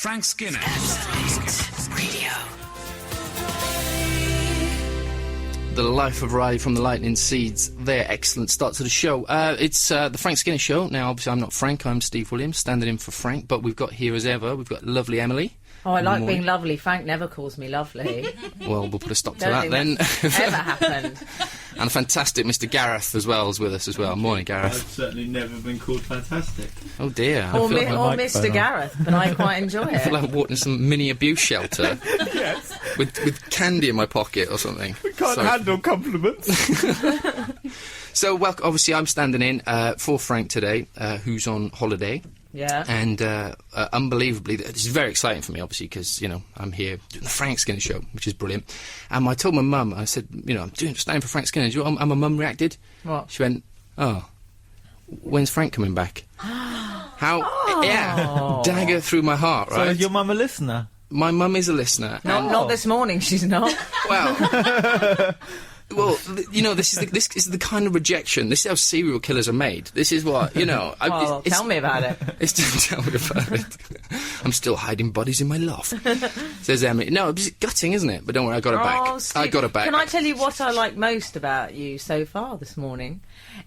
Frank Skinner. Radio. The Life of Riley from the Lightning Seeds. Their excellent start to the show. It's the Frank Skinner Show. Now, obviously, I'm not Frank. I'm Steve Williams, standing in for Frank. But we've got here, as ever, we've got lovely Emily. Oh, I like being lovely. Frank never calls me lovely. Well, we'll put a stop to Don't that then. think that's ever happened. And a fantastic Mr. Gareth as well is with us as well. Morning, Gareth. I've certainly never been called fantastic. Oh dear. Or, I feel like Mr. Gareth, but I quite enjoy it. I feel like I'm walking some mini abuse shelter. Yes. with candy in my pocket or something. We can't handle compliments. So, well, obviously I'm standing in for Frank today, who's on holiday. Yeah. And unbelievably, this is very exciting for me, obviously, because, you know, I'm here doing the Frank Skinner Show, which is brilliant. And I told my mum, I said, you know, I'm standing for Frank Skinner. Do you know how my mum reacted? What? She went, oh, when's Frank coming back? How? Oh. Yeah. Dagger through my heart, right? So is your mum a listener? My mum is a listener. Not this morning, she's not. Well... Well, you know, this is the kind of rejection. This is how serial killers are made. This is what, you know... Well, tell me about it. Tell me about it. I'm still hiding bodies in my loft, says Emily. No, it's gutting, isn't it? But don't worry, I got it back. Steve, I got it back. Can I tell you what I like most about you so far this morning?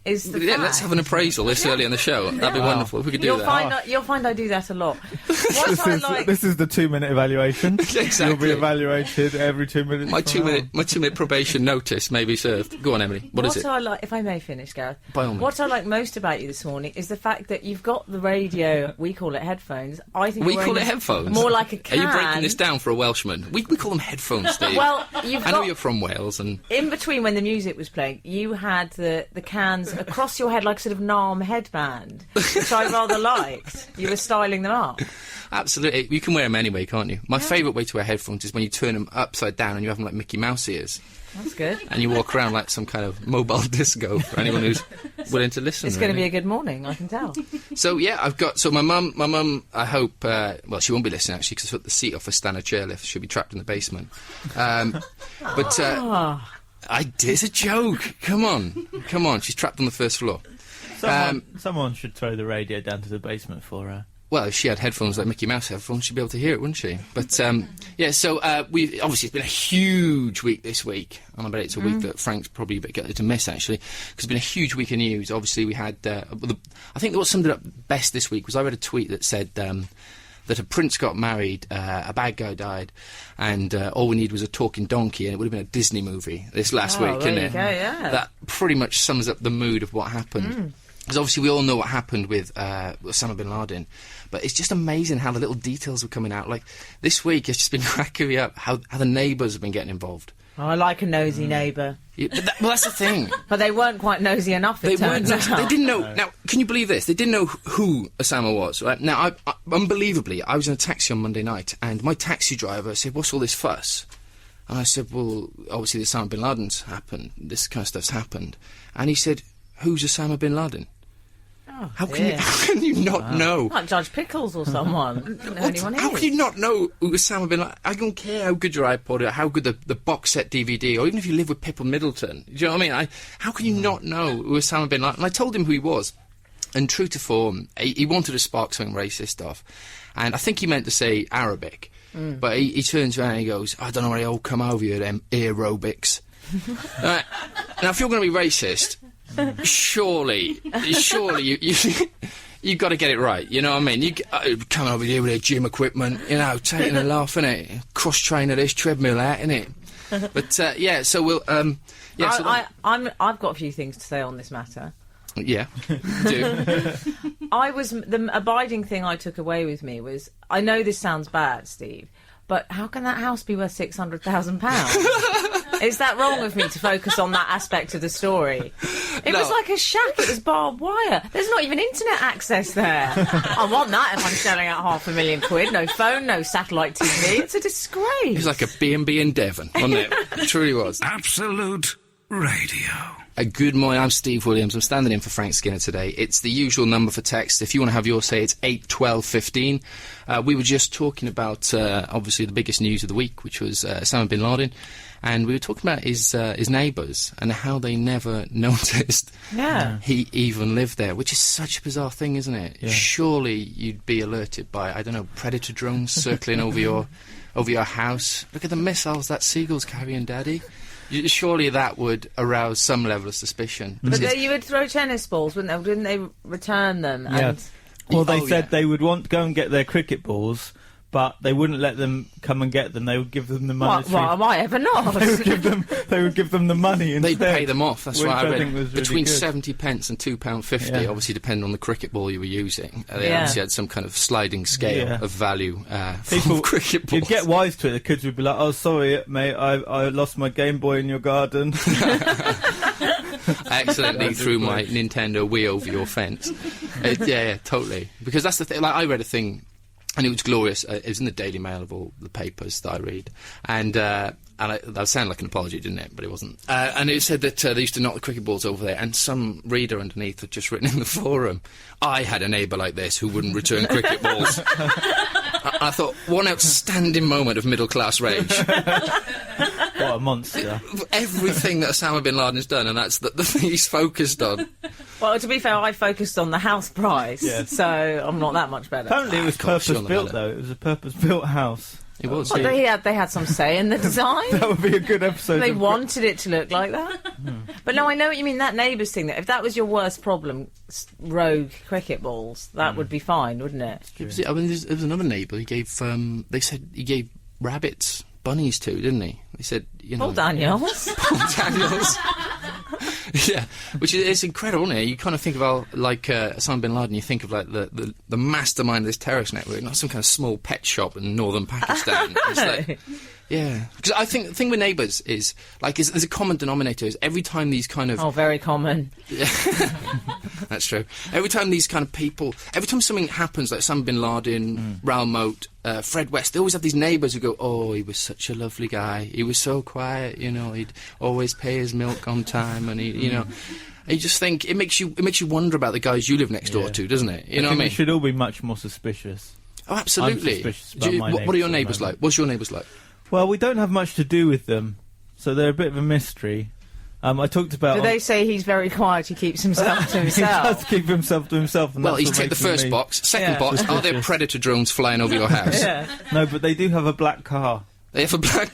Is the fact... let's have an appraisal this early in the show. That'd be wonderful if we could do that. You'll find I do that a lot. What This is the 2-minute evaluation. Exactly. You'll be evaluated every 2 minutes. My 2-minute probation notice may be served. Go on, Emily. What is it? I like, if I may finish, Gareth. By all means. What I like most about you this morning is the fact that you've got the radio. We call it headphones. I think we call it headphones. More like a can. Are you breaking this down for a Welshman? We call them headphones, Steve. Well, I know you're from Wales, and in between when the music was playing, you had the cans across your head like a sort of Narm headband, which I rather liked. You were styling them up. Absolutely. You can wear them anyway, can't you? My favourite way to wear headphones is when you turn them upside down and you have them like Mickey Mouse ears. That's good. And you walk around like some kind of mobile disco for anyone who's willing to listen. It's going to be a good morning, I can tell. So, yeah, my mum, I hope, well, she won't be listening, actually, because I took the seat off a standard chairlift. She'll be trapped in the basement. It's a joke. Come on. She's trapped on the first floor. Someone should throw the radio down to the basement for her. Well, if she had headphones like Mickey Mouse headphones, she'd be able to hear it, wouldn't she? But, yeah, so obviously it's been a huge week this week, and I bet it's a week that Frank's probably a bit gutted to miss, actually, because it's been a huge week of news. Obviously, we had, I think what summed it up best this week was I read a tweet that said that a prince got married, a bad guy died, and all we need was a talking donkey, and it would have been a Disney movie this last week, there isn't you it? go, yeah. That pretty much sums up the mood of what happened. Because obviously we all know what happened with Osama Bin Laden, but it's just amazing how the little details were coming out. Like, this week it's just been cracking me up how the Neighbours have been getting involved. Oh, I like a nosy neighbour. Yeah, well, that's the thing. But they weren't quite nosy enough, it turns out. They didn't know... No. Now, can you believe this? They didn't know who Osama was, right? Now, unbelievably, I was in a taxi on Monday night, and my taxi driver said, "What's all this fuss?" And I said, "Well, obviously the Osama Bin Laden's happened. This kind of stuff's happened." And he said, "Who's Osama Bin Laden?" Oh, how can you not know? Like Judge Pickles or someone. Didn't know anyone how is. can you not know who Osama Bin Laden? I don't care how good your iPod or how good the box set DVD, or even if you live with Pippa Middleton. Do you know what I mean? How can you not know who Osama Bin Laden? And I told him who he was. And true to form, he wanted to spark something racist off. And I think he meant to say Arabic. But he turns around and he goes, "I don't know where they all come over here, them aerobics." Now, if you're going to be racist... surely you've got to get it right, you know what I mean? You come over here with their gym equipment, you know, taking a laugh, innit? Cross-trainer this, treadmill that, innit? But, yeah, so we'll, yeah... I've got a few things to say on this matter. Yeah, do. The abiding thing I took away with me was, I know this sounds bad, Steve, but how can that house be worth £600,000? Is that wrong of me to focus on that aspect of the story? It was like a shack, it was barbed wire. There's not even internet access there. I want that if I'm selling at £500,000. No phone, no satellite TV. It's a disgrace. It was like a B&B in Devon, wasn't it? It truly was. Absolute Radio. Good morning, I'm Steve Williams. I'm standing in for Frank Skinner today. It's the usual number for text. If you want to have yours, say it's 8 12 15. We were just talking about, obviously, the biggest news of the week, which was Osama Bin Laden. and we were talking about his neighbours and how they never noticed he even lived there, which is such a bizarre thing, isn't it? Yeah. Surely you'd be alerted by, I don't know, predator drones circling over your house. Look at the missiles that seagull's carrying, Daddy. Surely that would arouse some level of suspicion. But you would throw tennis balls, wouldn't they? Didn't they return them? Yeah. And Well, they said they would want to go and get their cricket balls, but they wouldn't let them come and get them. They would give them the money. What am I ever not? They would give them the money instead. They'd pay them off. That's which what I read. think was really Between good. 70p and £2.50, Yeah. obviously depending on the cricket ball you were using. They obviously had some kind of sliding scale of value for cricket balls. You'd get wise to it. The kids would be like, "Oh, sorry, mate, I lost my Game Boy in your garden." I accidentally threw my Nintendo Wii over your fence. Yeah, totally. Because that's the thing. Like, I read a thing, and it was glorious. It was in the Daily Mail of all the papers that I read, and that sounded like an apology, didn't it? But it wasn't. And it said that they used to knock the cricket balls over there, and some reader underneath had just written in the forum, "I had a neighbour like this who wouldn't return cricket balls." I thought, one outstanding moment of middle-class rage. What a monster! Everything that Osama Bin Laden has done, and that's the thing he's focused on. Well, to be fair, I focused on the house price, so I'm not that much better. Apparently, it was purpose-built, though. It was a purpose-built house. It was. Well, they had some say in the design. That would be a good episode. They wanted it to look like that. But no, I know what you mean, that Neighbours thing. That if that was your worst problem, rogue cricket balls, that would be fine, wouldn't it? I mean, there was another neighbour. He gave. They said he gave rabbits bunnies to, didn't he? They said, you know. Paul Daniels. Paul Daniels. Yeah, which is it's incredible, isn't it? You kind of think of Osama Bin Laden. You think of like the mastermind of this terrorist network, not some kind of small pet shop in northern Pakistan. It's like, yeah, because I think the thing with Neighbours is there's a common denominator. Is every time these kind of very common. Yeah. That's true. Every time these kind of people, every time something happens, like Osama Bin Laden, Raoul Moat, Fred West, they always have these neighbours who go, "Oh, he was such a lovely guy. He was so quiet, you know. He'd always pay his milk on time, and you know." And you just think it makes you wonder about the guys you live next door to, doesn't it? You know what I mean? We should all be much more suspicious. Oh, absolutely. I'm suspicious about my what are your neighbours neighbours like? What's your neighbours like? Well, we don't have much to do with them, so they're a bit of a mystery. I talked about... Do they say he's very quiet, he keeps himself to himself? He does keep himself to himself. And Well, that's you what take the makes him first me. box. Second box, are there predator drones flying over your house? No, but they do have a black car. They have a black...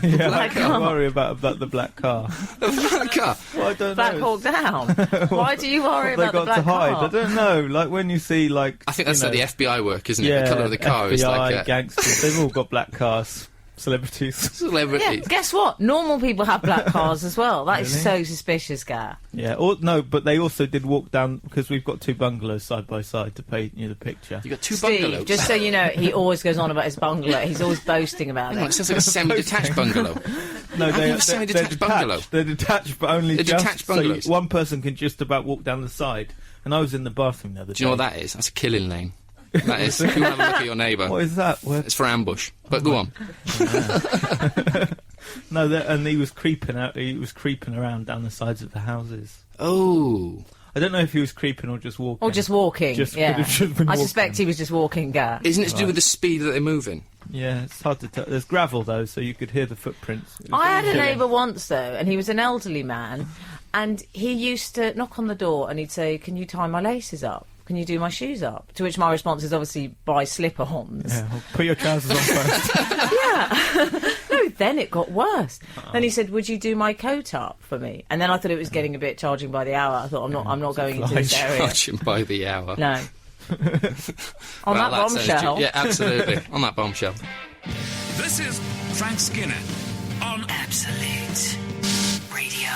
Yeah, Black I don't car. worry about the black car. a black car? Well, I don't Black know. Hawk Down. Why do you worry They about the got black to hide. car? I don't know. Like when you see, like, I think that's like the FBI work, isn't it? yeah, The colour of the car FBI, is like gangsters. They've all got black cars. Celebrities. Yeah, celebrities. guess what? Normal people have black cars as well. That is Really? so suspicious, Gar. Yeah. No, but they also did walk down because we've got two bungalows side by side to paint you the picture. You got two Steve, bungalows. just so you know, he always goes on about his bungalow. He's always boasting about Hang on, it. it sounds like a semi-detached bungalow. No, How can you have a semi-detached they're bungalow? They're detached, but only They're just detached so bungalows. one person can just about walk down the side. And I was in the bathroom the other day. Do you know what that is? That's a killing lane. That is. If you want to have a look at your neighbour, What is that? Where? it's for ambush. But go on. No, and he was creeping out. He was creeping around down the sides of the houses. Oh. I don't know if he was creeping or just walking. Or just walking. Just yeah. could have just been I walking. suspect he was just walking, Gar. Isn't it to do with the speed that they're moving? Yeah, it's hard to tell. There's gravel though, so you could hear the footprints. I had a neighbour once, though, and he was an elderly man, and he used to knock on the door and he'd say, "Can you tie my laces up? Can you do my shoes up?" To which my response is obviously, buy slip-ons. Yeah, well, put your trousers on first. Yeah. No, then it got worse. Then he said, "Would you do my coat up for me?" And then I thought it was getting a bit charging by the hour. I thought, I'm not going into this area. Watching by the hour. No. On that sounds bombshell. Yeah, absolutely. On that bombshell. This is Frank Skinner on Absolute Radio.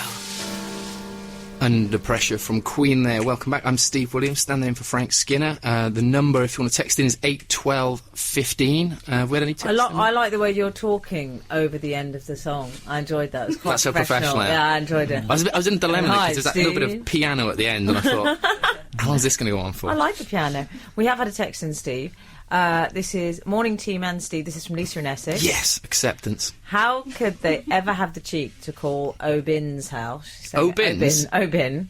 Under pressure from Queen there. Welcome back. I'm Steve Williams, standing in for Frank Skinner. The number, if you want to text in, is 81215. Have we had any text? I like the way you're talking over the end of the song. I enjoyed that. It was quite That's so professional. professional, Yeah, I enjoyed it. I was in a dilemma Hi, because there's that little bit of Steve. piano at the end, and I thought, how long is this going to go on for? I like the piano. We have had a text in, Steve. This is Morning Team and Steve. This is from Lisa in Essex. Yes, acceptance. How could they ever have the cheek to call Obin's house? Obin's? Obin.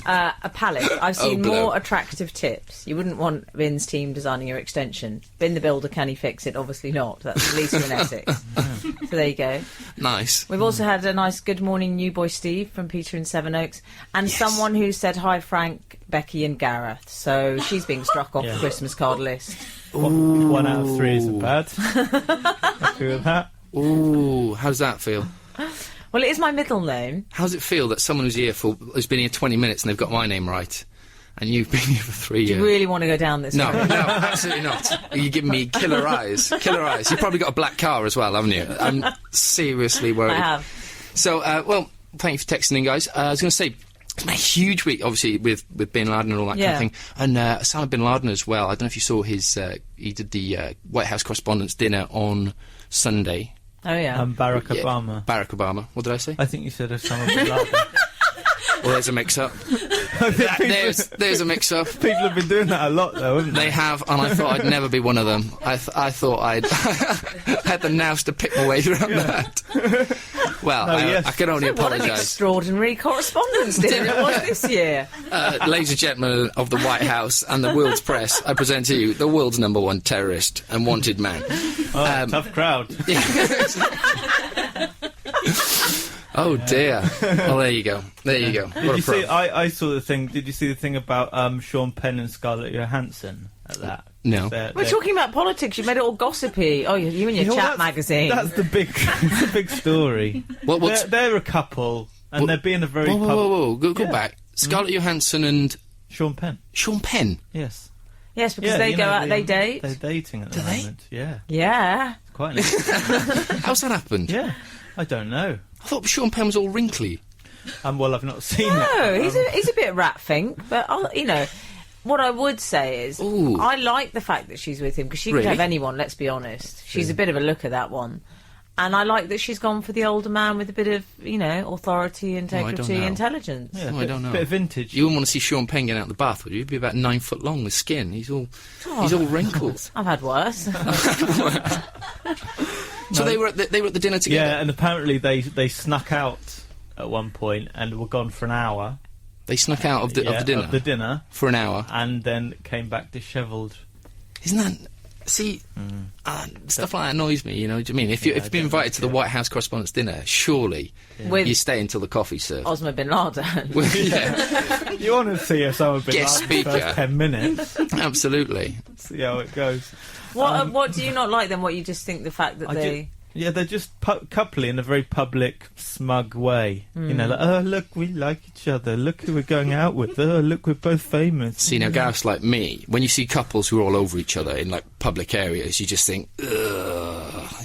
A palette. I've seen blow. more attractive tips. You wouldn't want Bin's team designing your extension. Bin the builder, can he fix it? Obviously not. That's Lisa in Essex. So there you go. Nice. We've also had a nice good morning, new boy Steve from Peter in Sevenoaks, and someone who said hi, Frank, Becky, and Gareth. So she's being struck off the Christmas card list. Ooh. 1 out of 3 isn't bad. Happy with that. Ooh, how does that feel? Well, it is my middle name. How does it feel that someone who's been here 20 minutes and they've got my name right, and you've been here for 3 years? Do you really want to go down this No, road? no, absolutely not. You're giving me killer eyes. Killer eyes. You've probably got a black car as well, haven't you? I'm seriously worried. I have. So, well, thank you for texting in, guys. I was going to say, it's been a huge week, obviously, with Bin Laden and all that kind of thing. And Osama Bin Laden as well. I don't know if you saw his... he did the White House Correspondents' Dinner on Sunday. Oh, yeah. Barack Obama. Barack Obama. What did I say? I think you said Osama Bin Laden. Well, there's a mix-up. There's a mix-up. People have been doing that a lot, though, haven't they? They have, and I thought I'd never be one of them. I thought I'd had the nous to pick my way around that. Well, I can only What an apologise. extraordinary correspondence dinner it was this year. Ladies and gentlemen of the White House and the world's press, I present to you the world's #1 terrorist and wanted man. Tough crowd. Oh dear. Well, there you go. There you go. Did What you a pro. see? I saw the thing. Did you see the thing about Sean Penn and Scarlett Johansson at that? No. We're talking about politics. You made it all gossipy. Oh, you and your chat magazine. That's the big, the big story. They're a couple, and they're being a very. Whoa. Go back. Scarlett Johansson and Sean Penn. Sean Penn. Yes. Yes, because they go out. They date. They're dating at the moment. Yeah. Yeah. It's quite nice. How's that happened? Yeah. I don't know. I thought Sean Penn was all wrinkly. Well, I've not seen that. No, he's a bit rat fink, but what I would say is I like the fact that she's with him because she could have anyone. Let's be honest, she's a bit of a looker, that one, and I like that she's gone for the older man with a bit of authority, integrity, intelligence. Yeah, I don't know. Bit of vintage. You wouldn't want to see Sean Penn getting out of the bath, would you? He'd be about 9 foot long with skin. He's all wrinkled. I've had worse. So they were at the dinner together. Yeah, and apparently they snuck out at one point and were gone for an hour. They snuck out of the dinner. Of the dinner for an hour, and then came back dishevelled. Isn't that? See, stuff like that annoys me. You know what I mean? If you've been invited to the White House Correspondents' Dinner, surely you stay until the coffee's served. Osama Bin Laden. Yeah. You want to see Osama Bin Guest Laden speaker. first 10 minutes. Absolutely. See how it goes. What do you not like then? What you just think the fact that they... they're just coupley in a very public, smug way. You know, like, oh, look, we like each other. Look who we're going out with. Oh, look, we're both famous. See, now, Gareth's like me. When you see couples who are all over each other in, like, public areas, you just think, ugh.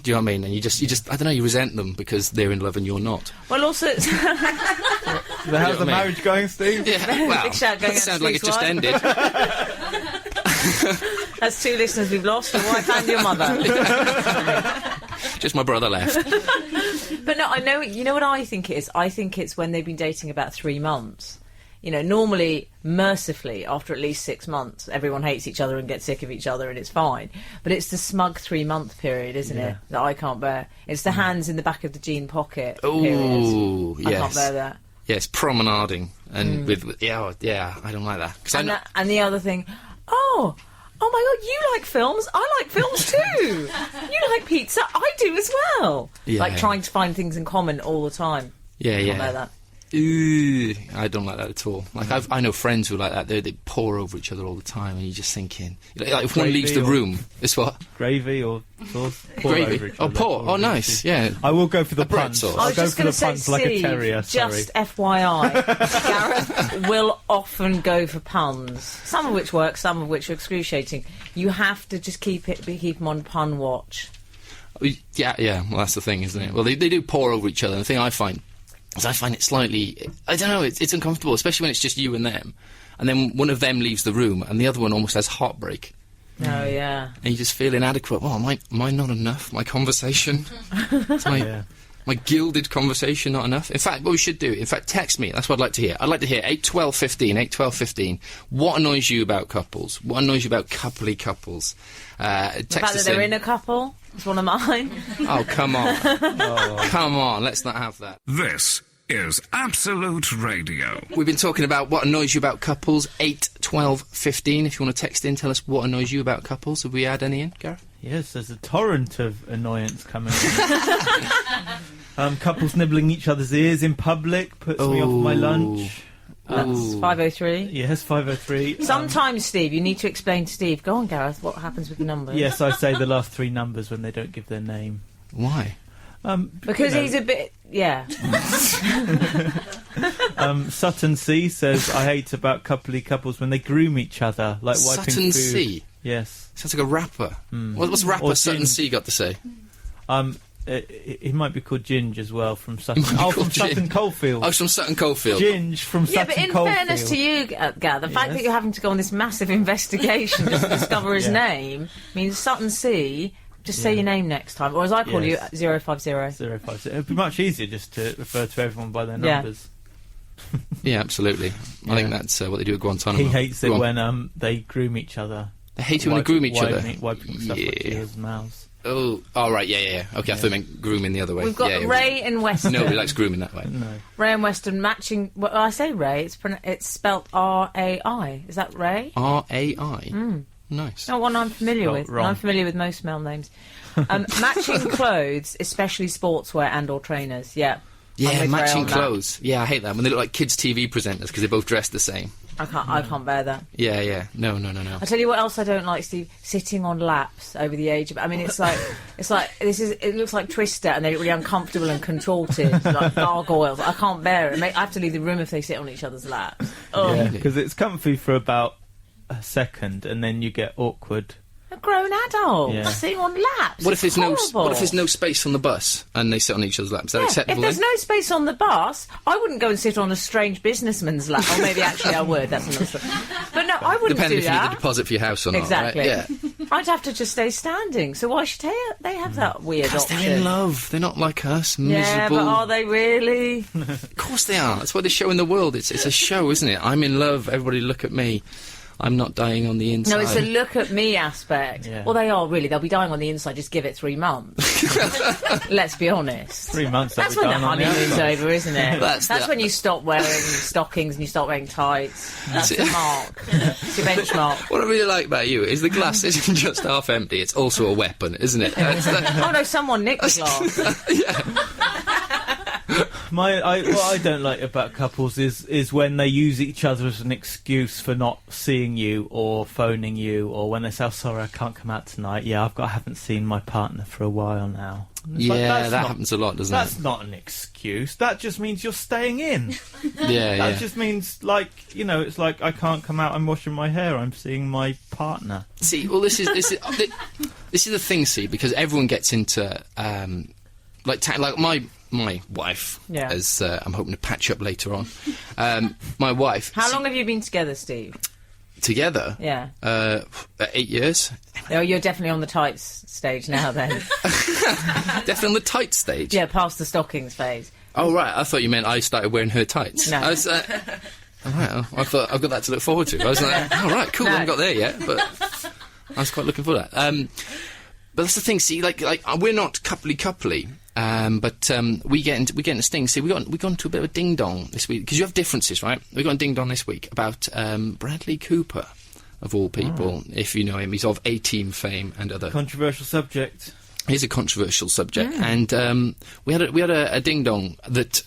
Do you know what I mean? And you just, I don't know, you resent them because they're in love and you're not. Well, also... How's the marriage going, Steve? Yeah, well, Big shout going it out sounds to like it Steve's just wife. ended. That's 2 listeners we've lost, your wife and your mother. Just my brother left. But no, I know. You know what I think it is? I think it's when they've been dating about 3 months. Normally, mercifully, after at least 6 months, everyone hates each other and gets sick of each other and it's fine. But it's the smug 3-month period, isn't it, that I can't bear. It's the hands in the back of the jean pocket Ooh, period. yes. I can't bear that. Yes, promenading. And I don't like that. And the other thing, oh my God, you like films? I like films too. You like pizza? I do as well. Yeah. Like trying to find things in common all the time. Yeah, I can't bear that. Ooh, I don't like that at all. Like I know friends who are like that. They pour over each other all the time, and you're just thinking, like if one leaves the room, it's what gravy or sauce. Pour gravy. over each Oh, other. pour. Oh, nice. Yeah. I will go for the bread puns. sauce. I I'll was go just for going the to say, puns like a Steve, terrier. Sorry. just FYI, Gareth will often go for puns. Some of which work, some of which are excruciating. You have to just keep him on pun watch. Yeah. Well, that's the thing, isn't it? Well, they do pour over each other. And the thing I find it slightly, I don't know, it's uncomfortable, especially when it's just you and them. And then one of them leaves the room and the other one almost has heartbreak. Oh, yeah. And you just feel inadequate. Well, am I not enough? My conversation? Is my gilded conversation not enough? In fact, what we should do, text me. That's what I'd like to hear. I'd like to hear 81215. What annoys you about couples? What annoys you about coupley couples? The fact that they're in a couple is one of mine. Oh, come on. Come on, let's not have that. This is Absolute Radio. We've been talking about what annoys you about couples. 8, 12, 15. If you want to text in, tell us what annoys you about couples. Have we had any in, Gareth? Yes, there's a torrent of annoyance coming in. Couples nibbling each other's ears in public puts me off my lunch. That's 503. Yes, 503. Sometimes, Steve, you need to explain to Steve. Go on, Gareth, what happens with the numbers? Yes, I say the last 3 numbers when they don't give their name. Why? Because he's a bit... Yeah. Sutton C says, I hate about coupley couples when they groom each other, like wiping Sutton food. C? Yes. Sounds like a rapper. What's rapper Or Sutton Ginge. C got to say? He might be called Ginge as well, from Sutton. Might be From called Sutton Ginge. Coldfield. Oh, it's from Sutton Coldfield. Ginge from Yeah, Sutton but in Coldfield. fairness to you, Gareth, the fact Yes. that you're having to go on this massive investigation just to discover his name means Sutton C, just say your name next time. Or as I call Yes. you, 050. 056. It'd be much easier just to refer to everyone by their numbers. Yeah, absolutely. I think that's what they do at Guantanamo. He hates it Go on. when they groom each other. They hate it when they groom each other. Wiping stuff like ears and mouths. Oh, right, yeah. Okay, I thought you meant grooming the other way. We've got yeah, Ray and Weston. Nobody likes grooming that way. No. Ray and Weston matching... Well, I say Ray, it's spelt R-A-I. Is that Ray? R-A-I? Nice. Not one I'm familiar with. Wrong. I'm familiar with most male names. Matching clothes, especially sportswear and or trainers. Yeah. I'm Yeah, with Ray matching on that. clothes. Yeah, I hate that when they look like kids' TV presenters because they both dress the same. I can't bear that. Yeah. No. I tell you what else I don't like, Steve. Sitting on laps over the age of... I mean, it's like it looks like Twister, and they're really uncomfortable and contorted, like gargoyles. I can't bear it. I have to leave the room if they sit on each other's laps. Oh, Yeah, because it's comfy for about a second, and then you get awkward. a grown adult Yeah. sitting on laps. What if It's there's no space on the bus and they sit on each other's laps? Is that Yeah, acceptable? if there's then? no space on the bus, I wouldn't go and sit on a strange businessman's lap. Or maybe actually I would. That's another story. But no, I wouldn't Depending do if you need the that. deposit for your house or not. Exactly. Right? Yeah. I'd have to just stay standing. So why should they have that weird Because option? they're in love. They're not like us, Yeah, miserable. but are they really? Of course they are. That's what they show in the world. It's a show, isn't it? I'm in love. Everybody look at me. I'm not dying on the inside. No, it's a look at me aspect. Yeah. Well, they are really. They'll be dying on the inside. Just give it 3 months. Let's be honest. 3 months. That's they'll when be the done on the honeymoon's outside. over, isn't it? That's when you stop wearing stockings and you start wearing tights. That's the mark. It's your benchmark. What I really like about you is the glass isn't just half empty, it's also a weapon, isn't it? Oh no, someone nicked the glass. What I don't like about couples is when they use each other as an excuse for not seeing you or phoning you, or when they say, "Oh, sorry, I can't come out tonight. Yeah, I haven't seen my partner for a while now." And it's like, Yeah, that's that not- happens a lot, doesn't That's it? not an excuse. That just means you're staying in. Yeah, That yeah. just means, it's like I can't come out. I'm washing my hair. I'm seeing my partner. See, well, this is the thing. See, because everyone gets into like my wife, Yeah. as I'm hoping to patch up later on. My wife. How long have you been together, Steve? Together? Yeah. 8 years. Oh, you're definitely on the tights stage now then. Definitely on the tight stage. Yeah, past the stockings phase. Oh right, I thought you meant I started wearing her tights. No. I was, all right, I thought I've got that to look forward to. I was like, all right, cool. I haven't got there yet, but I was quite looking for that. But that's the thing. See, like we're not coupley, but we get into sting. See, we got into a bit of a ding dong this week because you have differences, right? We got a ding dong this week about Bradley Cooper, of all people. If you know him, he's of A-Team fame and other. Controversial subject. He's a controversial subject, and we had a ding dong that.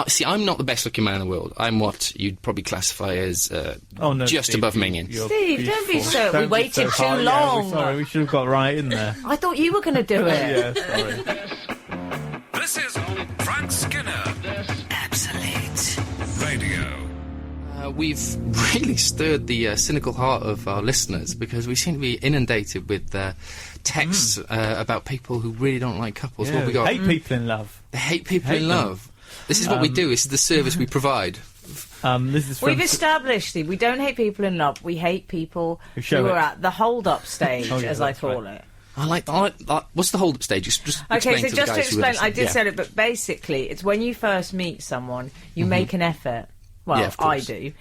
See, I'm not the best looking man in the world. I'm what you'd probably classify as just Steve, above minging. you're Steve, don't be beautiful. so- we Don't be waited so too hard. Yeah, long. we're sorry, we should have got right in there. I thought you were going to do it. Yeah, sorry. This is Frank Skinner Absolute. Radio. We've really stirred the cynical heart of our listeners because we seem to be inundated with texts about people who really don't like couples. Yeah, What we got? hate people in love. They hate people Hate in them. love. This is what we do. This is the service we provide. This is from We've established, Steve, we don't hate people in love. We hate people Who show who it. are at the hold-up stage, Oh, yeah, as I that's call right. it. I like what's the hold-up stage? Just Okay, explain so to just the to guys who explain, listen. I did Yeah. say it, but basically, it's when you first meet someone, you make an effort. Well, Yeah, of I course. do.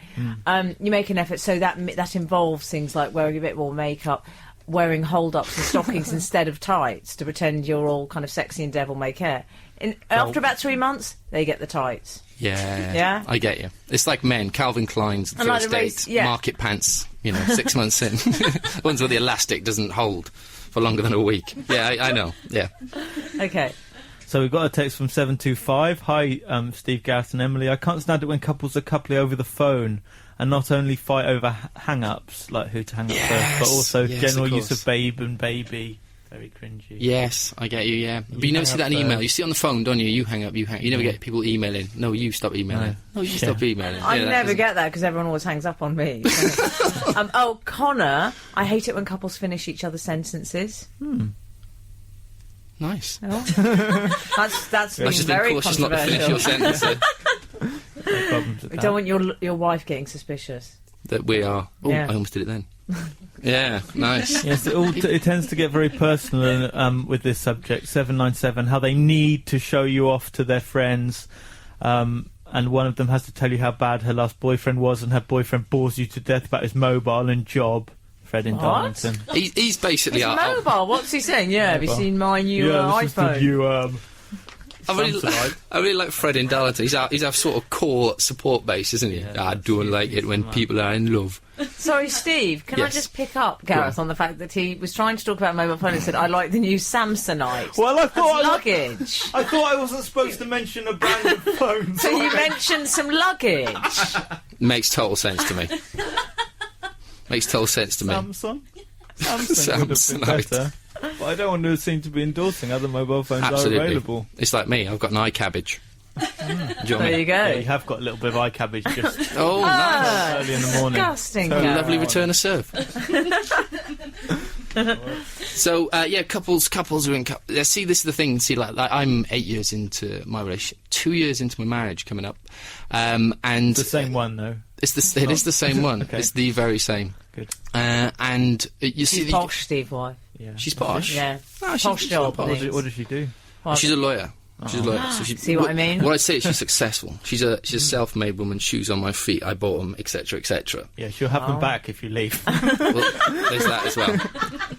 You make an effort, so that involves things like wearing a bit more makeup, wearing hold-ups and stockings instead of tights to pretend you're all kind of sexy and devil-may-care. After about 3 months, they get the tights. Yeah. Yeah? I get you. It's like men, Calvin Klein's And like first the race- date, yeah. market pants, 6 months in. Ones where the elastic doesn't hold for longer than a week. Yeah, I know. Yeah. Okay. So we've got a text from 725. Hi, Steve, Gareth and Emily. I can't stand it when couples are coupling over the phone and not only fight over hang-ups, like who to hang up first, but also yes, general of use course. of babe and baby. Very cringy. Yes, I get you, yeah. But you never hang see that up in email. first. You see it on the phone, don't you? You hang up, you hang. You never get people emailing. No, you stop emailing. No, you stop emailing. I Yeah, that never doesn't- get that because everyone always hangs up on me. So. Connor, I hate it when couples finish each other's sentences. Nice. Oh. That's been I've just been very cautious not to finish your controversial. sentence. No problems with We that. don't want your wife getting suspicious. That we are. Oh, Yeah. I almost did it then. Yeah, nice. Yes, it tends to get very personal with this subject. 797, how they need to show you off to their friends, and one of them has to tell you how bad her last boyfriend was, and her boyfriend bores you to death about his mobile and job. Fred in What? Darlington. He's basically It's mobile. What's he saying? Yeah, have you Mobile. seen my new iPhone? I really like Fred in Darlington. He's our sort of core support base, isn't he? I don't like it when people are in love. Sorry, Steve, can I Yes. just pick up Gareth on the fact that he was trying to talk about mobile phone and said, I like the new Samsonite. Well, I thought Luggage. I thought I wasn't supposed to mention a brand of phone. So you mentioned some luggage. Makes total sense to me. Makes total sense to me. Samsung would have been Samsonite. better. But I don't want to seem to be endorsing other mobile phones Absolutely. are available. It's like me. I've got an eye cabbage. Do you know what I There mean? you go. Yeah, you have got a little bit of eye cabbage just Oh, nice. early in the morning. Disgusting. So Gareth. Lovely return of serve. So, couples are in... See, this is the thing. See, like I'm 8 years into my relationship, 2 years into my marriage coming up. And The same one, though. it is the same one. Okay. It's the very same. Good. And you see... She's posh, Steve, why? Yeah. She's posh. Yeah. No, she's Posh job. not posh. What does she do? She's a lawyer. She's a lawyer. So See what I mean? What I'd say is she's successful. She's a self-made woman. Shoes on my feet. I bought them, etc., etc. Yeah, she'll have them back if you leave. Well, there's that as well.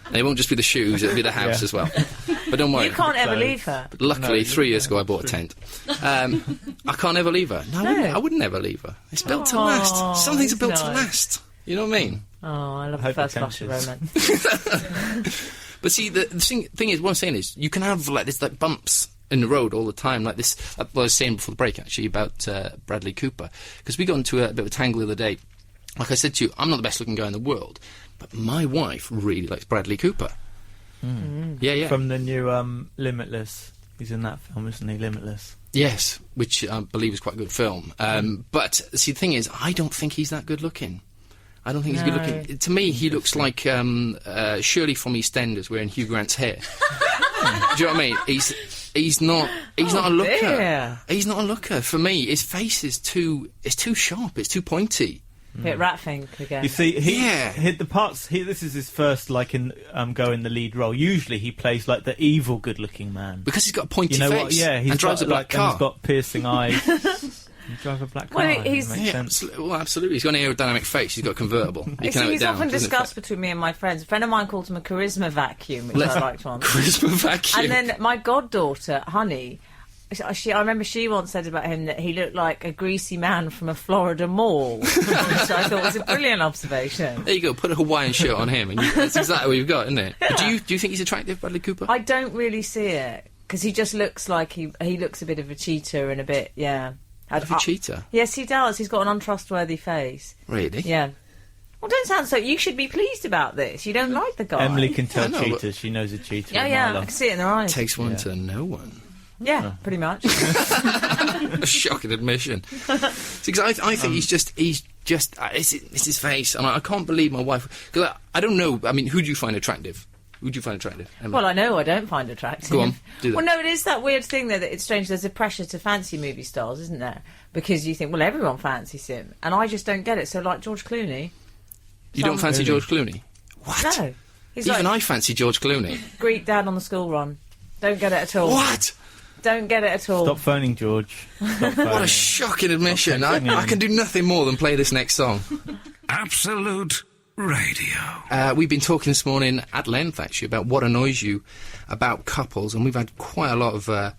And it won't just be the shoes; it'll be the house Yeah. as well. But don't worry. You can't ever clothes. leave her. But luckily, No, 3 years ago, I bought a tent. I can't ever leave her. No, I would never leave her. It's built to last. Some things are built to nice. last. You know what I mean? Oh, I love I the hope first it flush of counts. romance. But see, the thing is, what I'm saying is, you can have like this like bumps in the road all the time, like this. What I was saying before the break, actually, about Bradley Cooper, because we got into a bit of a tangle the other day. Like I said to you, I'm not the best looking guy in the world, but my wife really likes Bradley Cooper. Yeah. From the new Limitless. He's in that film, isn't he? Limitless. Yes, which I believe is quite a good film. But see, the thing is, I don't think he's that good looking. I don't think he's good looking. To me, he looks like Shirley from EastEnders wearing Hugh Grant's hair. Do you know what I mean? He's not a looker. dear. He's not a looker. For me, his face is too sharp. It's too pointy. Bit rat think again. You see, he Yeah. hit the parts. This is his first, like, in go in the lead role. Usually, he plays like the evil, good-looking man. Because he's got a pointy You know face. what? Yeah, he's and drives got, a black like, car. and he's got piercing eyes. You drive a black car. Well, he's- it makes Yeah, sense. absolutely. He's got an aerodynamic face. He's got a convertible. You You can have see, it he's down. often doesn't it? discussed between me and my friends. A friend of mine calls him a charisma vacuum, which Let's- I liked once. Charisma vacuum. And then my goddaughter, Honey, I remember she once said about him that he looked like a greasy man from a Florida mall, which I thought was a brilliant observation. There you go. Put a Hawaiian shirt on him, and that's exactly what you've got, isn't it? But do you think he's attractive, Bradley Cooper? I don't really see it, because he just looks like he looks a bit of a cheater and a bit, yeah. Of a cheater. Yes, he does. He's got an untrustworthy face. Really? Yeah. Well, don't sound so... You should be pleased about this. You don't like the guy. Emily can tell I know, but- cheaters. She knows a cheater. Yeah, a yeah. mile I can see it in their eyes. Takes one Yeah. to know one. Yeah, pretty much. A shocking admission. Because I think he's just it's his face, and I can't believe my wife. Because I don't know. I mean, who do you find attractive? Who do you find attractive? Emily? Well, I know I don't find attractive. Go on, do that. Well, no, it is that weird thing, though, that it's strange. There's a pressure to fancy movie stars, isn't there? Because you think, well, everyone fancies him. And I just don't get it. So, like George Clooney. You don't fancy Really? George Clooney? What? No. He's Even like I fancy George Clooney. Greek dad on the school run. Don't get it at all. What? Don't get it at all. Stop phoning, George. Stop phoning. What a shocking admission. I can do nothing more than play this next song. Absolute Radio. We've been talking this morning at length, actually, about what annoys you about couples, and we've had quite a lot of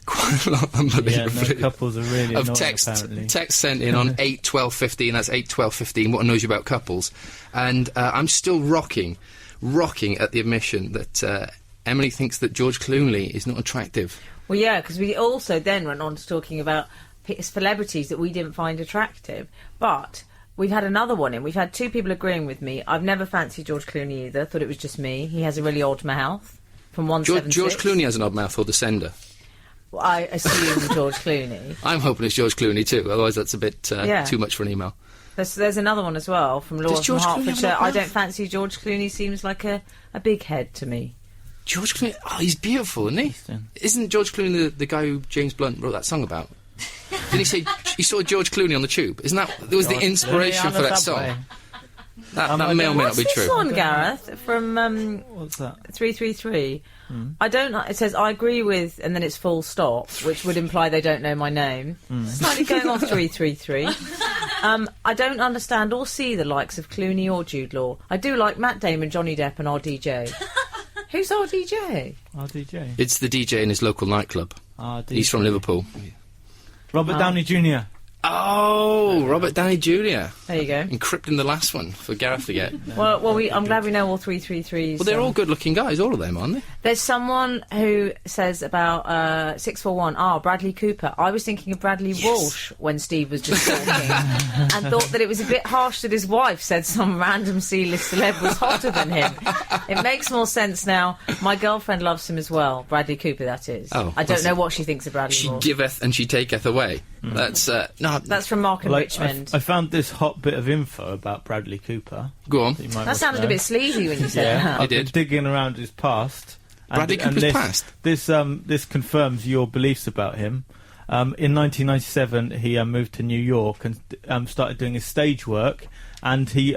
quite a lot, unbelievably. couples are really of annoying, text apparently. sent in on 8-12-15. That's 8-12-15. What knows you about couples? And I'm still rocking at the admission that Emily thinks that George Clooney is not attractive. Well, yeah, because we also then went on to talking about celebrities that we didn't find attractive. But we've had another one in. We've had two people agreeing with me. I've never fancied George Clooney either. Thought it was just me. He has a really odd mouth. From 176. George Clooney has an odd mouth, or Descender. Well, I assume George Clooney. I'm hoping it's George Clooney too. Otherwise, that's a bit too much for an email. There's another one as well from Laura Does from George Clooney have Hertfordshire. an odd I mouth? don't fancy George Clooney. Seems like a big head to me. George Clooney, he's beautiful, isn't he? Interesting. Isn't George Clooney the guy who James Blunt wrote that song about? Didn't he say he saw George Clooney on the tube? Isn't that was the inspiration for that song? That may or may not What's be this true. one, Gareth? From What's that? 333. I don't. It says I agree with, and then it's full stop, which would imply they don't know my name. Slightly going off 333. I don't understand or see the likes of Clooney or Jude Law. I do like Matt Damon, Johnny Depp, and RDJ. Who's RDJ? RDJ. It's the DJ in his local nightclub. RDJ. He's from Liverpool. Robert Downey Jr. Oh, Robert Downey Jr. There you go. Encrypting the last one for Gareth to get. Well, I'm glad we know all 333s. Well, they're all good-looking guys, all of them, aren't they? There's someone who says about 641. Bradley Cooper. I was thinking of Bradley Walsh when Steve was just talking, and thought that it was a bit harsh that his wife said some random C-list celeb was hotter than him. It makes more sense now. My girlfriend loves him as well. Bradley Cooper, that is. Oh, I don't know what she thinks of Bradley She Walsh. giveth and she taketh away. That's no. That's from Mark and Richmond. I found this hot bit of info about Bradley Cooper. Go on. That you might That want to sounded a know. bit sleazy when you said Yeah, that. I've been did. digging around his past. Bradley Cooper's this, past? This confirms your beliefs about him. In 1997, he moved to New York and started doing his stage work, and he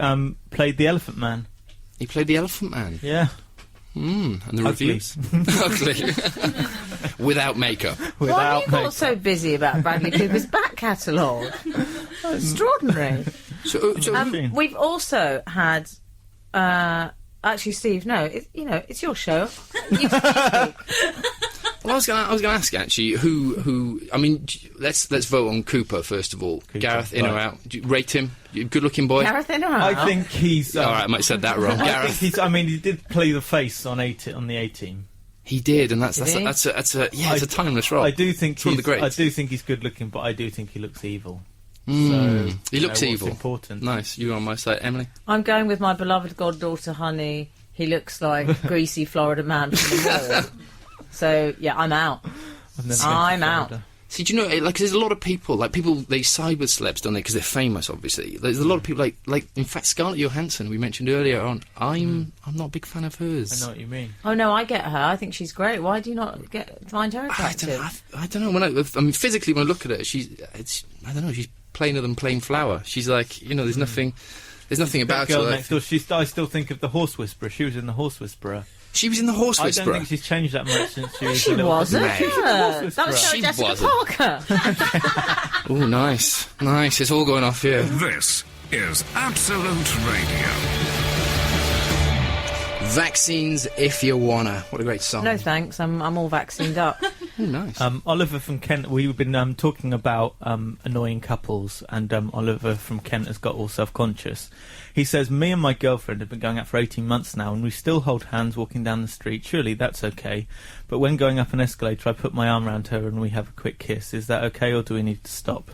played the Elephant Man. He played the Elephant Man. Yeah. And the Ugly. reviews. Ugly. Without makeup. Why Without are you got makeup. so busy about Bradley Cooper's back catalogue? Extraordinary. So We've also had... actually, Steve, no, it's your show. You speak. well, I was going to ask actually who. I mean, let's vote on Cooper first of all. Cooper, Gareth, in or right. out? Do you rate him? Good-looking boy. Gareth in or I out? think he's... All right, I might have said that wrong. I think Gareth. he did play the face on the A-Team. He did, and that's Did he? a it's a timeless role. I do think It's one of the greats. I do think he's good looking, but I do think he looks evil. So, He you looks know, evil. What's important. Nice. You're on my side, Emily. I'm going with my beloved goddaughter, Honey. He looks like greasy Florida man from the mall. So, yeah, I'm out. I've never been to I'm out. Florida. See, do you know, like, there's a lot of people, they side with celebs, don't they, because they're famous, obviously. There's a lot of people, like in fact, Scarlett Johansson, we mentioned earlier on, I'm not a big fan of hers. I know what you mean. Oh, no, I get her. I think she's great. Why do you not find her I attractive? don't know. I mean, physically, when I look at her, she's plainer than plain flour. She's like, there's nothing about That girl her. next door. I still think of the Horse Whisperer. She was in the Horse Whisperer. She was in the Horse I Whisperer. don't think she's changed that much since she was. She a little wasn't. Mate. That was Sarah She Jessica wasn't. Parker. Oh, nice. It's all going off here. This is Absolute Radio. Vaccines if you wanna. What a great song. No, thanks. I'm all vaccinated up. Oh, nice. Oliver from Kent. We've been talking about annoying couples, and Oliver from Kent has got all self-conscious. He says, "Me and my girlfriend have been going out for 18 months now, and we still hold hands walking down the street. Surely that's okay. But when going up an escalator, I put my arm around her and we have a quick kiss. Is that okay, or do we need to stop?"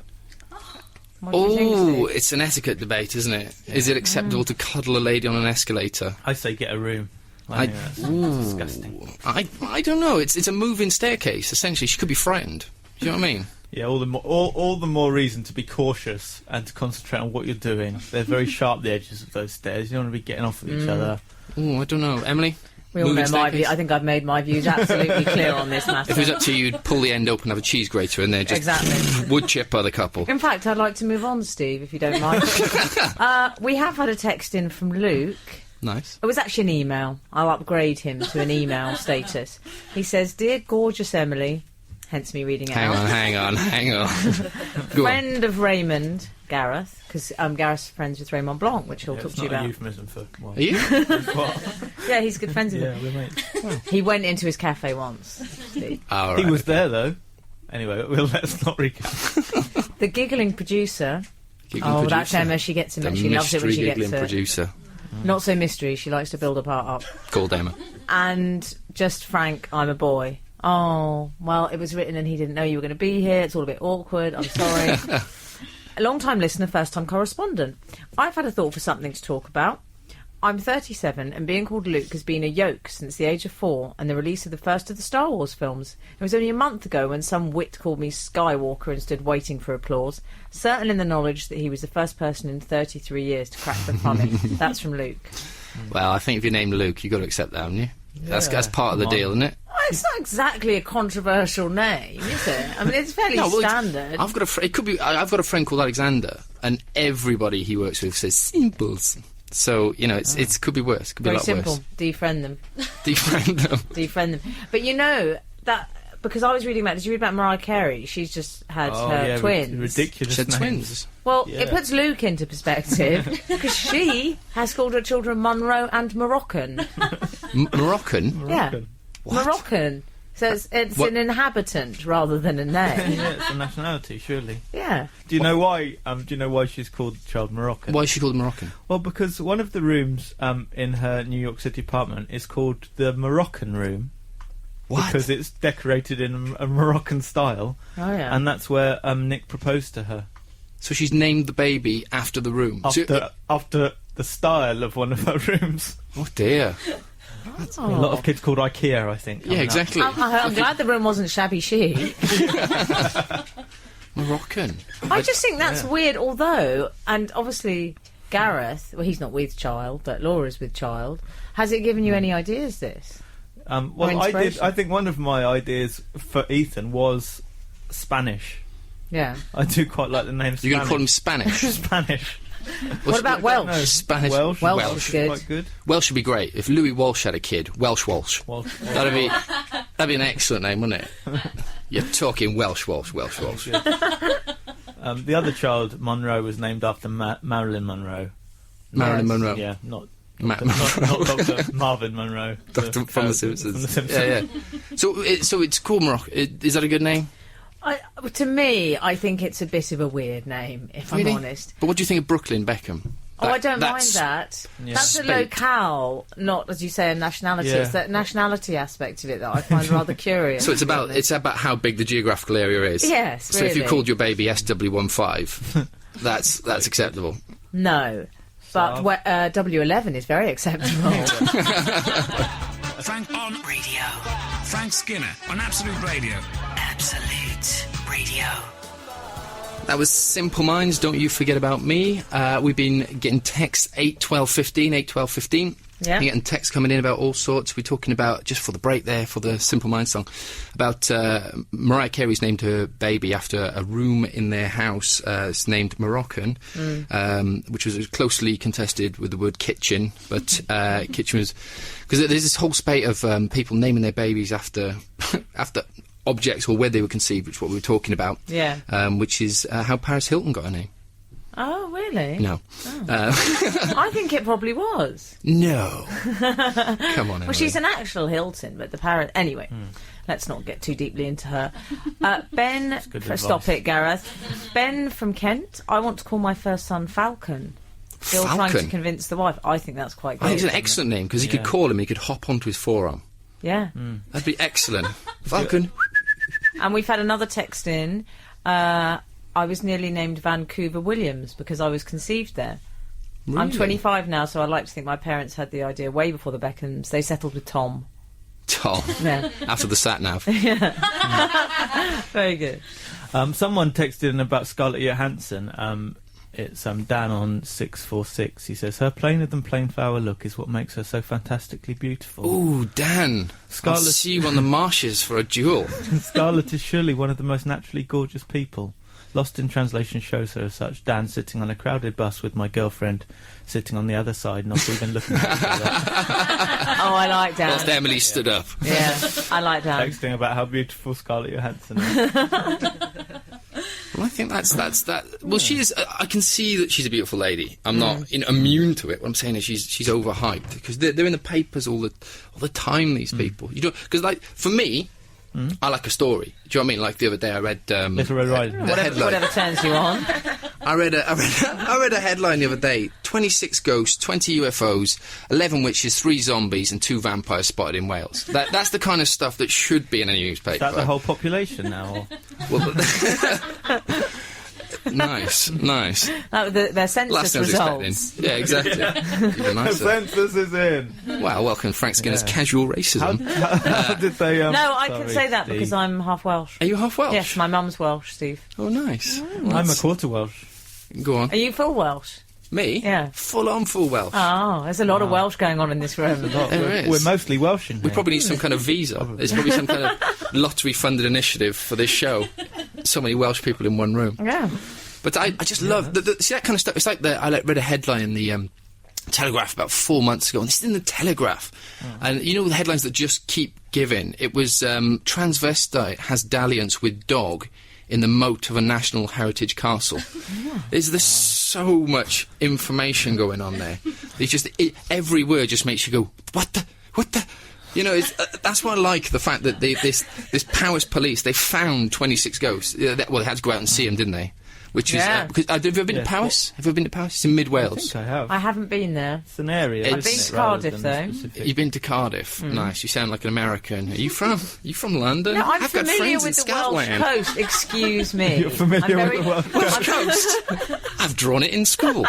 What do you think, Oh, Steve? it's an etiquette debate, isn't it? Is it acceptable to cuddle a lady on an escalator? I say get a room. I think that's disgusting. I don't know. It's a moving staircase. Essentially, she could be frightened. Do you know what I mean? Yeah, all the more reason to be cautious and to concentrate on what you're doing. They're very sharp, the edges of those stairs. You don't want to be getting off of each other. Oh, I don't know, Emily. We all know Moving my staircase? view. I think I've made my views absolutely clear on this matter. If it was up to you, you'd pull the end open, have a cheese grater in there, just Exactly. wood chip by the couple. In fact, I'd like to move on, Steve, if you don't mind. We have had a text in from Luke. Nice. It was actually an email. I'll upgrade him to an email status. He says, "Dear gorgeous Emily," hence me reading it Hang out. on. Go on. Friend of Raymond, Gareth, because Gareth's friends with Raymond Blanc, which he'll Yeah, talk it's to you not a about. euphemism for Are you? what? Yeah, he's good friends with Yeah, him. we're mates. He went into his cafe once. Steve. All He right. was there though. Anyway, let's not recap. The giggling producer. Giggling That's Emma. She gets him. The And she loves it when she mystery gets giggling it. producer Not so mystery. She likes to build a part up. called Emma. And just Frank, I'm a boy. Oh, well, it was written and he didn't know you were going to be here. It's all a bit awkward. I'm sorry. A long-time listener, first-time correspondent. I've had a thought for something to talk about. I'm 37 and being called Luke has been a yoke since the age of 4 and the release of the first of the Star Wars films. It was only a month ago when some wit called me Skywalker and stood waiting for applause, certain in the knowledge that he was the first person in 33 years to crack the funny. That's from Luke. Well, I think if you're named Luke, you've got to accept that, haven't you? That's part of the deal, isn't it? Well, it's not exactly a controversial name, is it? I mean, it's fairly standard. I've got a friend called Alexander, and everybody he works with says Simples. So it could be worse. Could be Very a lot simple. worse. Defriend them. Defriend them. Defriend them. But you know that because I was reading about. Did you read about Mariah Carey? She's just had her twins. Ridiculous. She had names. twins. Well, it puts Luke into perspective because she has called her children Monroe and Moroccan. Moroccan? Yeah, What? Moroccan. So it's an inhabitant rather than a name. Yeah, it's a nationality, surely. Yeah. Do you know why? Do you know why she's called the child Moroccan? Why is she called Moroccan? Well, because one of the rooms in her New York City apartment is called the Moroccan room. What? Because it's decorated in a Moroccan style. Oh yeah. And that's where Nick proposed to her. So she's named the baby after the room. After the style of one of her rooms. Oh dear. A lot of kids called IKEA, I think. Yeah, exactly. I'm glad the room wasn't shabby chic. Moroccan. I just think that's weird, although, and obviously Gareth, well, he's not with child, but Laura's with child. Has it given you any ideas, this? Well, I did. I think one of my ideas for Ethan was Spanish. Yeah. I do quite like the name Spanish. You're going to call him Spanish? Spanish. What about Welsh? Spanish. Welsh. Welsh is good. Quite good. Welsh would be great. If Louis Walsh had a kid, Welsh. That'd be an excellent name, wouldn't it? You're talking Welsh. The other child, Monroe, was named after Marilyn Monroe. Marilyn Monroe. Yeah, not Not Dr. Marvin Monroe. From The Simpsons. From The Simpsons. Yeah. So it's called Morocco. Is that a good name? To me, I think it's a bit of a weird name, if Really? I'm honest. But what do you think of Brooklyn Beckham? I don't mind that. Yeah. That's a Spake. locale, not, as you say, a nationality. Yeah. It's that nationality aspect of it that I find rather curious. So it's about how big the geographical area is. Yes, So if you really. called your baby SW15, that's acceptable. No. But W11 is very acceptable. Frank on Radio. Frank Skinner on Absolute Radio. Absolute Radio. That was Simple Minds, Don't You Forget About Me. We've been getting texts 81215. Yeah. You're getting texts coming in about all sorts. We're talking about, just for the break there, for the Simple Minds song, about Mariah Carey's named her baby after a room in their house. It's named Moroccan, which was closely contested with the word kitchen. But kitchen was... Because there's this whole spate of people naming their babies after after objects or where they were conceived, which is what we were talking about. Yeah. Which is how Paris Hilton got her name. Oh, really? No. I think it probably was. No. Come on, Emily. Well, she's an actual Hilton, but the parent... Anyway, let's not get too deeply into her. Ben... good Stop advice. it, Gareth. Ben from Kent. I want to call my first son Falcon. Still trying Falcon? to convince the wife. I think that's quite good. I think it's an excellent name, because he could call him and he could hop onto his forearm. Yeah. That'd be excellent. Falcon. And we've had another text in. I was nearly named Vancouver Williams because I was conceived there. Really? I'm 25 now, so I like to think my parents had the idea way before the Beckhams. They settled with Tom. Tom. Yeah. After the sat-nav. Very good. Someone texted in about Scarlett Johansson. It's Dan on 646. He says, her plainer than plain flower look is what makes her so fantastically beautiful. Ooh, Dan. Scarlett- I'll see you on the marshes for a duel. Scarlett is surely one of the most naturally gorgeous people. Lost in Translation shows her as such. Dan sitting on a crowded bus with my girlfriend sitting on the other side, not even looking at each other. Oh, I like Dan. Whilst Emily stood up. Yeah, I like Dan. Texting about how beautiful Scarlett Johansson is. Well, I think that's that. Well, she is. I can see that she's a beautiful lady. I'm not immune to it. What I'm saying is she's overhyped because they're in the papers all the time. These people, you don't, because like for me, I like a story. Do you know what I mean? Like the other day I read... Little Red Riding Hood. Whatever turns you on. I read a headline the other day: 26 ghosts, 20 UFOs, 11 witches, 3 zombies, and 2 vampires spotted in Wales. That's the kind of stuff that should be in a newspaper. Is that the whole population now? Well, nice. Their census results. Yeah, exactly. Even The nicer. census is in. Well, welcome Frank Skinner's casual racism. How did they... No, I can say that because I'm half Welsh. Are you half Welsh? Yes, my mum's Welsh, Steve. Oh, nice. I'm a quarter Welsh. Go on. Are you full Welsh? Me? Yeah. Full on full Welsh. Oh, there's a lot of Welsh going on in this room. There is. We're mostly Welsh in here. We probably need some kind of visa. There's probably some kind of lottery-funded initiative for this show. So many Welsh people in one room. Yeah. But I just love... see that kind of stuff? It's like I read a headline in the Telegraph about 4 months ago, and this is in the Telegraph. And you know the headlines that just keep giving? It was transvestite has dalliance with dog in the moat of a National Heritage Castle. There's so much information going on there. It's just... every word just makes you go, what the... You know, that's why I like the fact that this Powys police, they found 26 ghosts. Well, they had to go out and see them, didn't they? Which is... because, have you ever been to Powys? Have you ever been to Powys? It's in mid-Wales. I think I have. I haven't been there. It's an area. I've been to Cardiff, though. You've been to Cardiff. Nice. You sound like an American. Are you from London? No, I'm I've got familiar friends with in the Welsh Scotland. coast. Excuse me. You're familiar I'm with the Welsh Welsh coast. I've drawn it in school.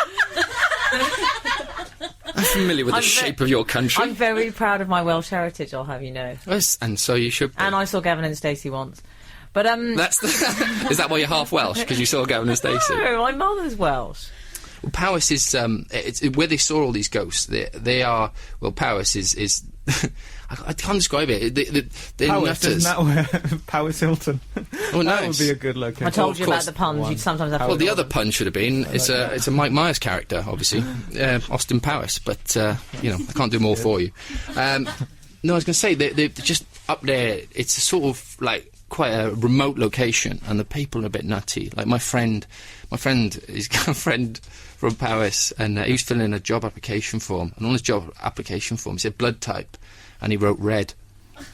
I'm familiar with the shape of your country. I'm very proud of my Welsh heritage, I'll have you know. Yes, and so you should be. And I saw Gavin and Stacey once. But, That's is that why you're half Welsh? Because you saw Gavin and Stacey? No, my mother's Welsh. Well, Powys is it's where they saw all these ghosts. They are Powys is I can't describe it. They're Powys, nutters. isn't that where Powys Hilton? Oh, That nice. would be a good location. I told you of about course. the puns. You'd sometimes have to... Well, the other pun should have been it's a Mike Myers character, obviously, Austin Powys. But you know, I can't do more for you. No, I was going to say they're just up there. It's a sort of like quite a remote location, and the people are a bit nutty. Like my friend, he's got a friend from Powys, and he was filling in a job application form, and on his job application form he said blood type, and he wrote red.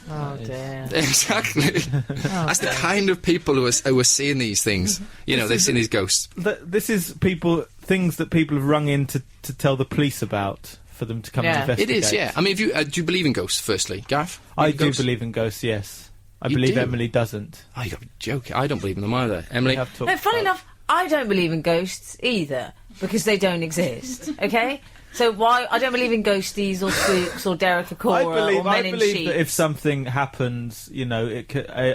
Oh, dear. Exactly. That's the kind of people who are seeing these things. You know, they've seen these ghosts. This is things that people have rung in to tell the police about, for them to come and investigate. It is, yeah. I mean, if you do you believe in ghosts, firstly, Gareth? I Believe in do ghosts? believe in ghosts, yes. I You believe do? Emily doesn't. Oh, you got to be joking. I don't believe in them either. Emily? We have talked No, funny about- enough, I don't believe in ghosts either, because they don't exist, okay? So why... I don't believe in ghosties or spooks or Derek Acora or men I in believe sheets. that if something happens, you know,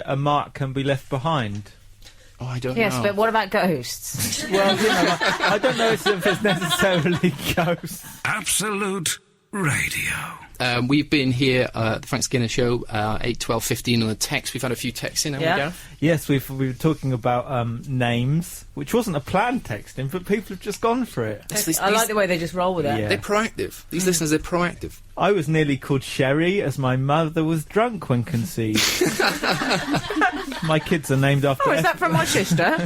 a mark can be left behind. Oh, I don't know. Yes, but what about ghosts? Well, you know, I don't know if it's necessarily ghosts. Absolute Radio. We've been here at the Frank Skinner Show, 8, 12, 15 on the text. We've had a few texts in, haven't we, Gareth? Yes, we were talking about names, which wasn't a planned texting, but people have just gone for it. I like the way they just roll with it. Yeah. They're proactive. These listeners, they're proactive. I was nearly called Sherry as my mother was drunk when conceived. My kids are named after... Oh, is that from my sister?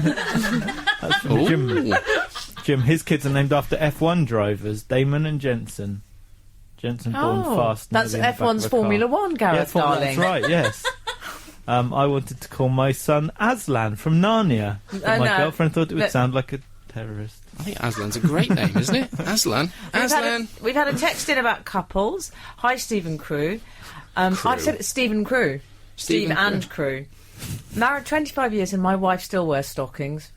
That's from Jim. His kids are named after F1 drivers, Damon and Jensen. Jensen born fast. That's nearly in the back F1's of a car. Formula One, Gareth, darling. That's right, yes. I wanted to call my son Aslan from Narnia. But my girlfriend thought it would sound like a terrorist. I think Aslan's a great name, isn't it? Aslan. We've had a text in about couples. Hi, Stephen Crew. I've said it's Stephen Crew. Steve and Crew. Married 25 years and my wife still wears stockings.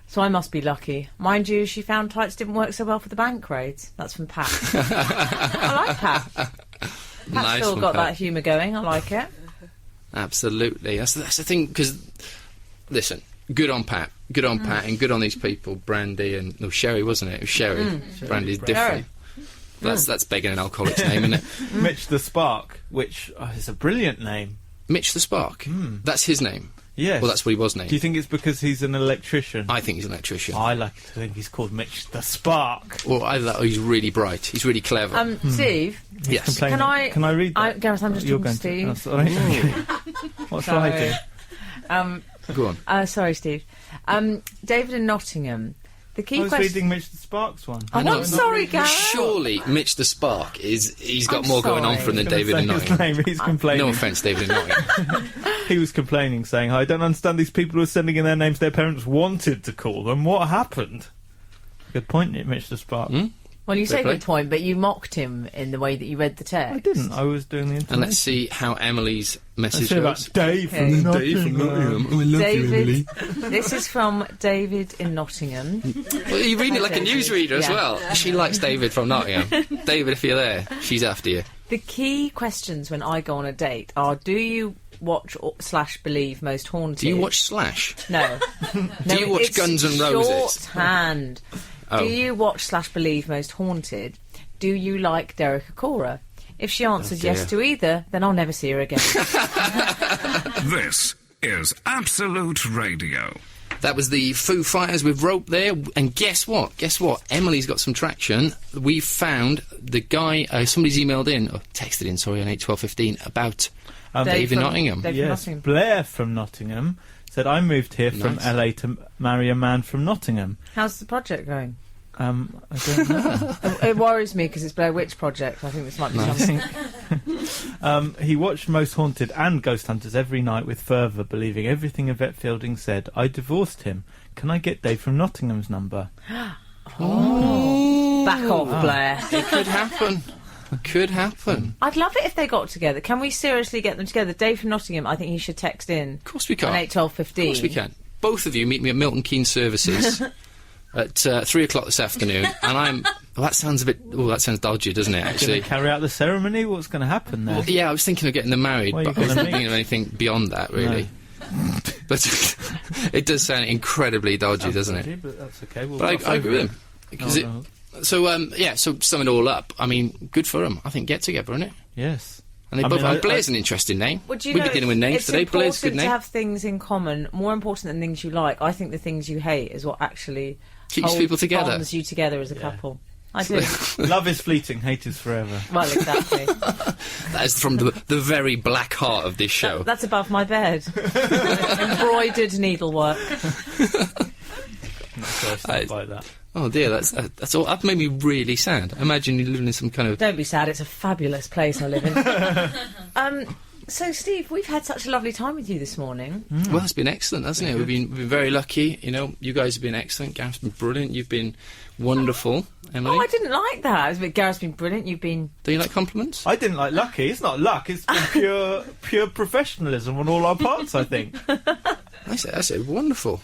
So I must be lucky. Mind you, she found tights didn't work so well for the bank raids. That's from Pat. I like Pat. Pat's Nice still one, got Pat. that humour going. I like it. Absolutely. That's the thing, because, listen, good on Pat. Good on Pat and good on these people. Brandy and... No, Sherry, wasn't it? It was Sherry. Brandy's different. That's begging an alcoholic's name, isn't it? Mitch the Spark, which is a brilliant name. Mitch the Spark. That's his name. Yes. Well, that's what he was named. Do you think it's because he's an electrician? I think he's an electrician. I like to think he's called Mitch the Spark. Or he's really bright. He's really clever. Steve, Yes. can I read that? Gareth, I'm just You're talking to going Steve. To, sorry. What shall I do? Go on. Sorry, Steve. David in Nottingham The I key was question. reading Mitch the Sparks one. Oh, I'm sorry, Gareth. Surely Mitch the Spark he's got I'm more going on sorry. for him than Gonna David say in his Nottingham. name, he's complaining. No offence, David in Nottingham. He was complaining, saying, I don't understand these people who are sending in their names their parents wanted to call them. What happened? Good point, Mitch the Spark. Well, you say Fair play. good point, but you mocked him in the way that you read the text. I didn't. I was doing the And internet. let's see how Emily's message Say goes. about Dave Okay. from Dave from Nottingham. Oh, I love David, you, this is from David in Nottingham. Emily. Well, you're reading it like a newsreader as Yeah. well. She likes David from Nottingham. David, if you're there, she's after you. The key questions when I go on a date are: do you watch / believe Most Haunted? Do you watch Slash? No. Do you watch it's Guns N' Roses? Shorthand. Oh. Do you watch / believe Most Haunted? Do you like Derek Acora? If she answers dear. yes to either, then I'll never see her again. This is Absolute Radio. That was the Foo Fighters with Rope there, and guess what? Emily's got some traction. We found the guy, somebody's emailed in, or texted in, sorry, on 81215, about Dave in from- Nottingham. Dave from Yes, Nottingham. Blair from Nottingham said, I moved here from Nice. LA to marry a man from Nottingham. How's the project going? I don't know. It worries me because it's Blair Witch Project. I think this might be something. He watched Most Haunted and Ghost Hunters every night with fervour, believing everything Yvette Fielding said. I divorced him. Can I get Dave from Nottingham's number? Back off, Blair. It could happen. It could happen. I'd love it if they got together. Can we seriously get them together? Dave from Nottingham, I think he should text in Of course we can. on 81215. Of course we can. Both of you meet me at Milton Keynes Services at 3 o'clock this afternoon, and I'm... Well, that sounds a bit... Oh, that sounds dodgy, doesn't it, Going actually? to carry out the ceremony? What's going to happen there? Well, yeah, I was thinking of getting them married, Well, but I you're wasn't gonna thinking of anything beyond that, really. But it does sound incredibly dodgy, doesn't it? But that's okay. We'll But gloss I agree over with him. Because it, no. so, so sum it all up, I mean, good for them. I think get together, isn't it? Yes. And they I both... mean, and Blair's an interesting name. Would you We've know been dealing with names it's today. Blair's a good important to name. have things in common, more important than things you like. I think the things you hate is what actually Keeps people together. bonds you together as a couple. I do. Love is fleeting, hate is forever. Well, exactly. That is from the very black heart of this show. That's above my bed. Embroidered needlework. Not sure I stand by that. Oh dear, that's all. That made me really sad. Imagine you living in some kind of... Don't be sad, it's a fabulous place I live in. So, Steve, we've had such a lovely time with you this morning. Well, it's been excellent, hasn't it? We've been very lucky. You know, you guys have been excellent. Gareth's been brilliant. You've been wonderful, Emily. Oh, I didn't like that. Gareth's been brilliant. You've been... Do you like compliments? I didn't like lucky. It's not luck. It's been pure professionalism on all our parts, I think. I said wonderful.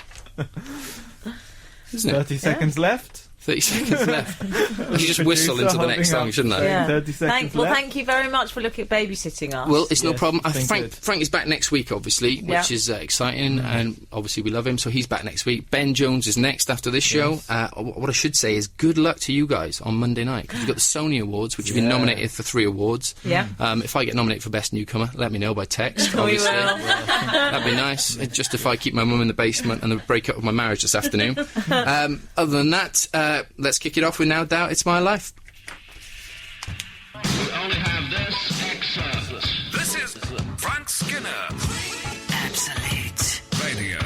Isn't it? 30 seconds left. 30 seconds left. I should just whistle into the next song, shouldn't I? Yeah. 30 seconds left. Thank you very much for babysitting us. Well, it's no Yes, problem. it's been Frank good. Frank is back next week, obviously, Yeah. which is exciting, and obviously we love him, so he's back next week. Ben Jones is next after this show. What I should say is good luck to you guys on Monday night, because you've got the Sony Awards, which have been nominated for 3 awards. Yeah. If I get nominated for Best Newcomer, let me know by text, We obviously. will. That'd be nice. Just if I keep my mum in the basement and the break up of my marriage this afternoon. Other than that, let's kick it off with No Doubt It's My Life. We only have this extra. This is Frank Skinner Absolute Radio.